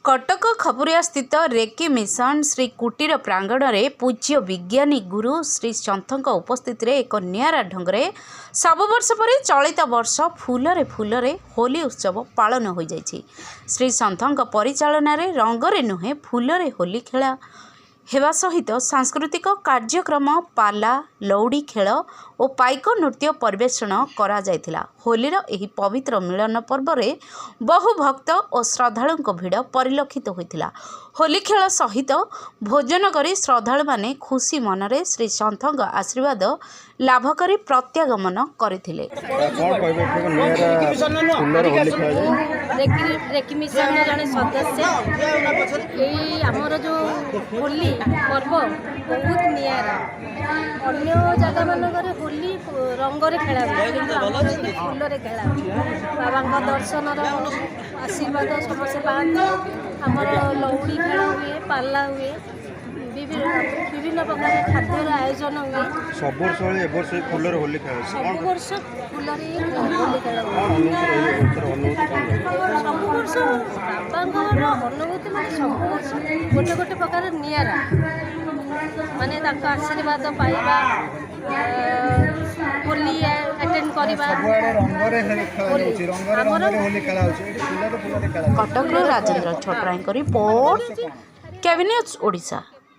कटक खपुरिया स्थित recce mission Shri कुटीर प्रांगण में पूज्य विज्ञानी गुरु श्री सन्थों उपस्थित एक निरा ढंग से सब वर्ष पर चलित वर्ष फूल होली उत्सव पालन हो जाइछि। श्री सन्थों परिचालन में रंगरे नुहे फूल होली खेला हेबा सहित सांस्कृतिक कार्यक्रम पाला लौड़ी खेल और पाइक नृत्य परिवेषण करा जायथिला। होलीर एही पवित्र मिलन पर्व में बहु भक्त और श्रद्धालुଙ୍କ भिड़ परिलक्षित होइथिला। होली खेल सहित भोजन करी श्रद्धालु माने खुशी मनरे श्री सन्थों आशीर्वाद लाभ करी प्रत्यागमन करथिले। रेकी मिशन जड़े सदस्य आमर जो होली पर्व बहुत निरा अन्य जगह मानक होली रंगरे खेला फूल खेला बाबा दर्शन आशीर्वाद समस्त पाते। आमर लौड़ी खेल हुए पाला हुए विभिन्न प्रकार खाद्यर आयोजन हुए। सब वर्ष फूल होली खेल सब वर्ष फूल होली खेल सब वर्ष बाबा अनुभूति मैं सब वर्ष गोटे गोटे प्रकार निरा माने आशीर्वाद पाइबा होली अटेंड करवा। कटक राजेन्द्र छोटराई रिपोर्ट केविन न्यूज ओडिशा।